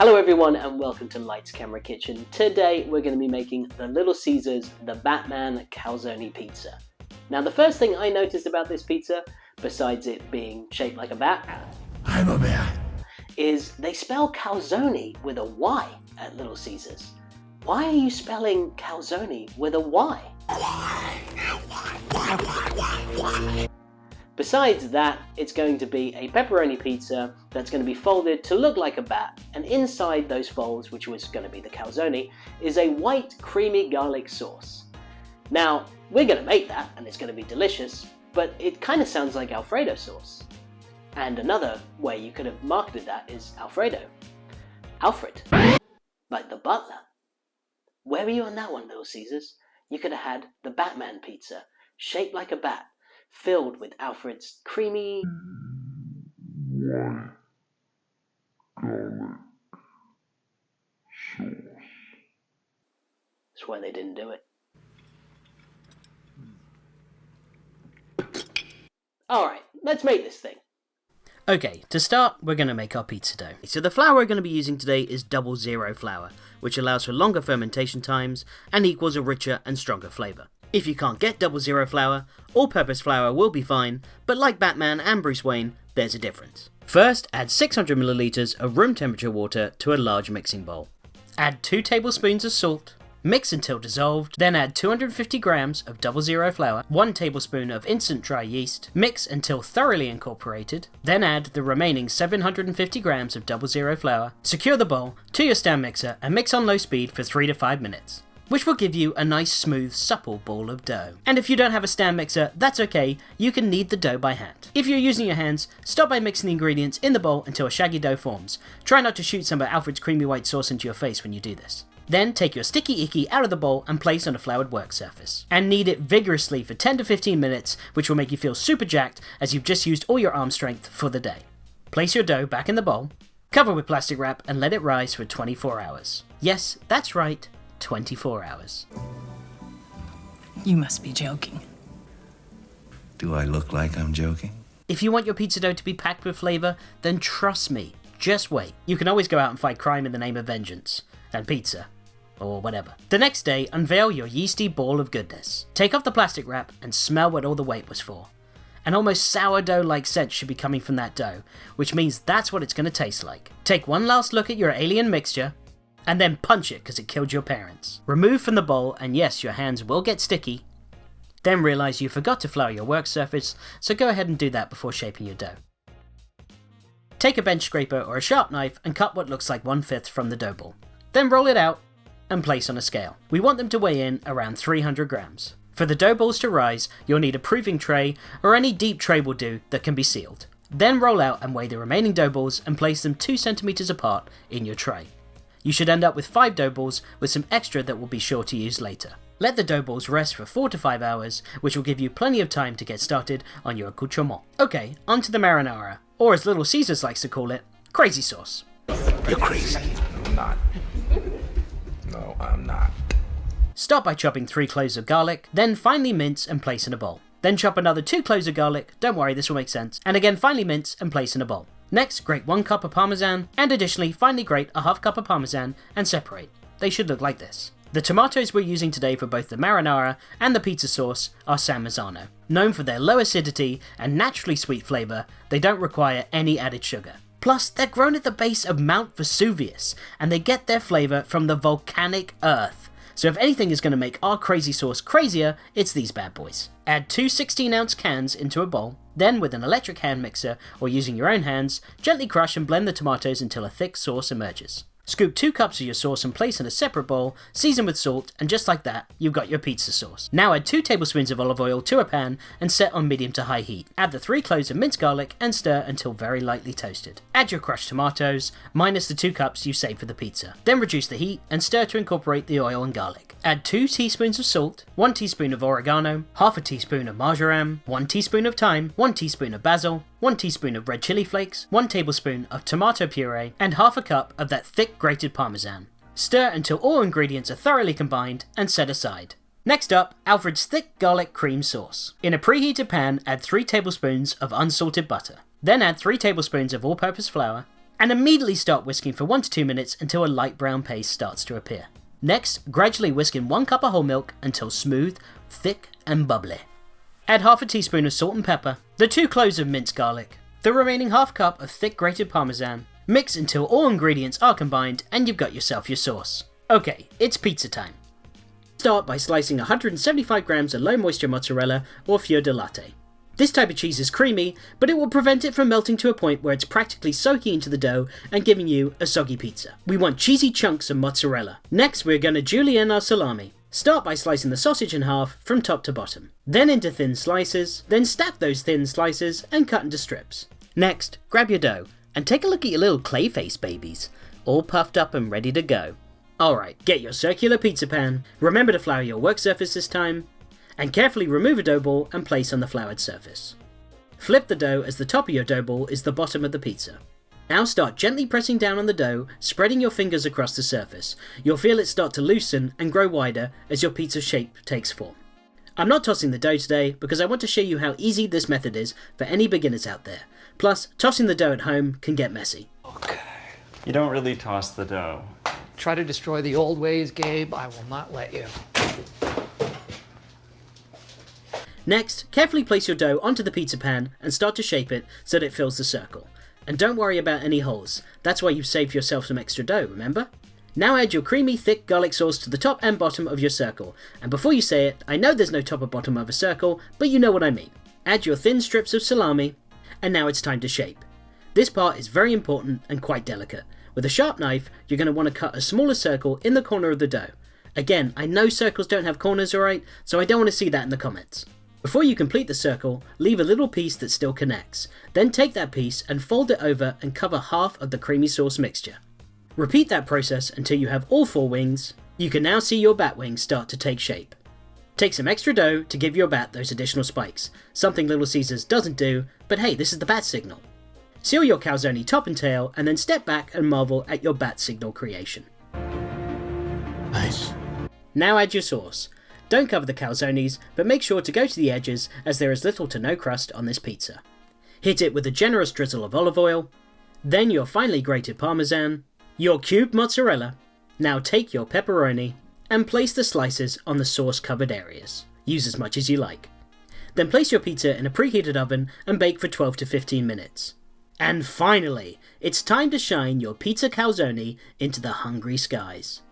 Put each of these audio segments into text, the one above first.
Hello everyone and welcome to Lights Camera Kitchen. Today we're going to be making the Little Caesars the Batman Calzony pizza. Now the first thing I noticed about this pizza, besides it being shaped like a bat, I'm a bat, is they spell Calzony with a Y at Little Caesars. Why are you spelling Calzony with a Y? Why? Besides that, it's going to be a pepperoni pizza that's going to be folded to look like a bat, and inside those folds, which was going to be the calzone, is a white creamy garlic sauce. Now, we're going to make that, and it's going to be delicious, but it kind of sounds like Alfredo sauce. And another way you could have marketed that is Alfredo. Alfred, like the butler. Where were you on that one, Little Caesars? You could have had the Batman pizza, shaped like a bat, filled with Alfred's creamy white garlic sauce. That's why they didn't do it. Alright, let's make this thing. Okay, to start, we're going to make our pizza dough. So the flour we're going to be using today is 00 flour, which allows for longer fermentation times and equals a richer and stronger flavour. If you can't get 00 flour, all-purpose flour will be fine, but like Batman and Bruce Wayne, there's a difference. First, add 600 milliliters of room temperature water to a large mixing bowl. Add 2 tablespoons of salt, mix until dissolved, then add 250 grams of 00 flour, 1 tablespoon of instant dry yeast, mix until thoroughly incorporated, then add the remaining 750 grams of 00 flour, secure the bowl to your stand mixer and mix on low speed for 3 to 5 minutes. Which will give you a nice smooth supple ball of dough. And if you don't have a stand mixer, that's okay, you can knead the dough by hand. If you're using your hands, start by mixing the ingredients in the bowl until a shaggy dough forms. Try not to shoot some of Alfred's creamy white sauce into your face when you do this. Then take your sticky icky out of the bowl and place on a floured work surface. And knead it vigorously for 10 to 15 minutes, which will make you feel super jacked as you've just used all your arm strength for the day. Place your dough back in the bowl, cover with plastic wrap and let it rise for 24 hours. Yes, that's right. 24 hours. You must be joking. Do I look like I'm joking? If you want your pizza dough to be packed with flavour, then trust me, just wait. You can always go out and fight crime in the name of vengeance. And pizza. Or whatever. The next day, unveil your yeasty ball of goodness. Take off the plastic wrap and smell what all the wait was for. An almost sourdough-like scent should be coming from that dough, which means that's what it's going to taste like. Take one last look at your alien mixture, and then punch it because it killed your parents. Remove from the bowl, and yes, your hands will get sticky. Then realise you forgot to flour your work surface, so go ahead and do that before shaping your dough. Take a bench scraper or a sharp knife and cut what looks like 1/5 from the dough ball. Then roll it out and place on a scale. We want them to weigh in around 300 grams. For the dough balls to rise, you'll need a proving tray or any deep tray will do that can be sealed. Then roll out and weigh the remaining dough balls and place them 2 centimeters apart in your tray. You should end up with 5 dough balls with some extra that will be sure to use later. Let the dough balls rest for 4 to 5 hours, which will give you plenty of time to get started on your accoutrement. Okay, onto the marinara, or as Little Caesars likes to call it, crazy sauce. You're crazy. I'm not. No, I'm not. Start by chopping 3 cloves of garlic, then finely mince and place in a bowl. Then chop another 2 cloves of garlic, don't worry, this will make sense, and again finely mince and place in a bowl. Next, grate 1 cup of parmesan, and additionally finely grate a half cup of parmesan and separate. They should look like this. The tomatoes we're using today for both the marinara and the pizza sauce are San Marzano. Known for their low acidity and naturally sweet flavour, they don't require any added sugar. Plus, they're grown at the base of Mount Vesuvius, and they get their flavour from the volcanic earth. So if anything is going to make our crazy sauce crazier, it's these bad boys. Add 2 16-ounce cans into a bowl, then with an electric hand mixer or using your own hands, gently crush and blend the tomatoes until a thick sauce emerges. Scoop 2 cups of your sauce and place in a separate bowl, season with salt, and just like that, you've got your pizza sauce. Now add 2 tablespoons of olive oil to a pan and set on medium to high heat. Add the 3 cloves of minced garlic and stir until very lightly toasted. Add your crushed tomatoes, minus the 2 cups you saved for the pizza. Then reduce the heat and stir to incorporate the oil and garlic. Add 2 teaspoons of salt, 1 teaspoon of oregano, half a teaspoon of marjoram, 1 teaspoon of thyme, 1 teaspoon of basil, 1 teaspoon of red chili flakes, 1 tablespoon of tomato puree, and half a cup of that thick grated parmesan. Stir until all ingredients are thoroughly combined and set aside. Next up, Alfred's thick garlic cream sauce. In a preheated pan, add 3 tablespoons of unsalted butter. Then add 3 tablespoons of all-purpose flour, and immediately start whisking for 1 to 2 minutes until a light brown paste starts to appear. Next, gradually whisk in 1 cup of whole milk until smooth, thick and bubbly. Add half a teaspoon of salt and pepper, the 2 cloves of minced garlic, the remaining half cup of thick grated parmesan. Mix until all ingredients are combined and you've got yourself your sauce. Okay, it's pizza time. Start by slicing 175 grams of low moisture mozzarella or fior di latte. This type of cheese is creamy, but it will prevent it from melting to a point where it's practically soaking into the dough and giving you a soggy pizza. We want cheesy chunks of mozzarella. Next, we're going to julienne our salami. Start by slicing the sausage in half from top to bottom, then into thin slices, then stack those thin slices and cut into strips. Next, grab your dough and take a look at your little clay face babies, all puffed up and ready to go. Alright, get your circular pizza pan, remember to flour your work surface this time, and carefully remove a dough ball and place on the floured surface. Flip the dough as the top of your dough ball is the bottom of the pizza. Now start gently pressing down on the dough, spreading your fingers across the surface. You'll feel it start to loosen and grow wider as your pizza shape takes form. I'm not tossing the dough today because I want to show you how easy this method is for any beginners out there. Plus, tossing the dough at home can get messy. Okay. You don't really toss the dough. Try to destroy the old ways, Gabe. I will not let you. Next, carefully place your dough onto the pizza pan and start to shape it so that it fills the circle. And don't worry about any holes. That's why you've saved yourself some extra dough, remember? Now add your creamy, thick garlic sauce to the top and bottom of your circle. And before you say it, I know there's no top or bottom of a circle, but you know what I mean. Add your thin strips of salami, and now it's time to shape. This part is very important and quite delicate. With a sharp knife, you're going to want to cut a smaller circle in the corner of the dough. Again, I know circles don't have corners, alright, so I don't want to see that in the comments. Before you complete the circle, leave a little piece that still connects. Then take that piece and fold it over and cover half of the creamy sauce mixture. Repeat that process until you have all 4 wings. You can now see your bat wings start to take shape. Take some extra dough to give your bat those additional spikes, something Little Caesars doesn't do, but hey, this is the bat signal. Seal your calzone top and tail and then step back and marvel at your bat signal creation. Nice. Now add your sauce. Don't cover the calzones, but make sure to go to the edges as there is little to no crust on this pizza. Hit it with a generous drizzle of olive oil, then your finely grated parmesan, your cubed mozzarella. Now take your pepperoni and place the slices on the sauce covered areas. Use as much as you like. Then place your pizza in a preheated oven and bake for 12 to 15 minutes. And finally, it's time to shine your pizza calzone into the hungry skies.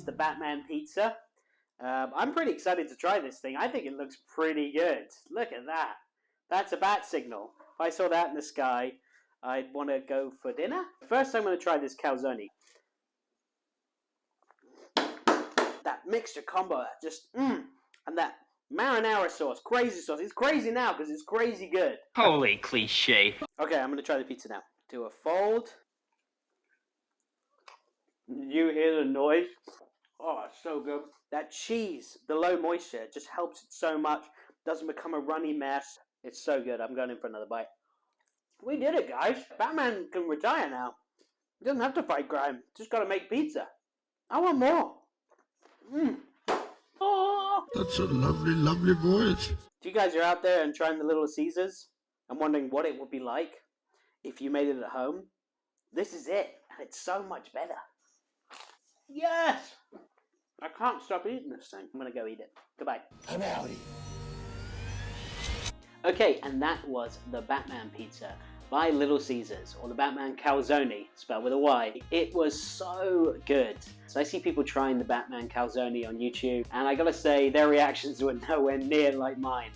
The Batman pizza. I'm pretty excited to try this thing. I think it looks pretty good. Look at that. That's a bat signal. If I saw that in the sky, I'd want to go for dinner. First, I'm going to try this calzone. That mixture combo, just and that marinara sauce, crazy sauce. It's crazy now because it's crazy good. Holy cliche. Okay, I'm going to try the pizza now. Do a fold. You hear the noise? Oh, it's so good. That cheese, the low moisture, just helps it so much. Doesn't become a runny mess. It's so good. I'm going in for another bite. We did it, guys. Batman can retire now. He doesn't have to fight crime. Just got to make pizza. I want more. Oh. That's a lovely, lovely voice. If you guys are out there and trying the Little Caesars and wondering what it would be like if you made it at home, this is it. And it's so much better. Yes! I can't stop eating this thing. I'm going to go eat it. Goodbye. I'm out. Okay, and that was the Batman pizza by Little Caesars, or the Batman calzone, spelled with a Y. It was so good. So I see people trying the Batman calzone on YouTube, and I gotta say, their reactions were nowhere near like mine.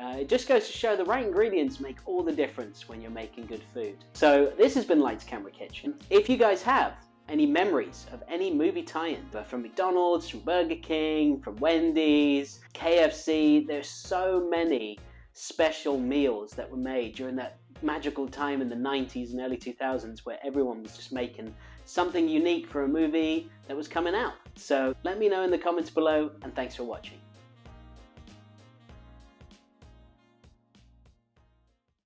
It just goes to show the right ingredients make all the difference when you're making good food. So this has been Lights Camera Kitchen. If you guys have any memories of any movie tie-in, from McDonald's, from Burger King, from Wendy's, KFC, there's so many special meals that were made during that magical time in the 90s and early 2000s where everyone was just making something unique for a movie that was coming out. So let me know in the comments below, and thanks for watching.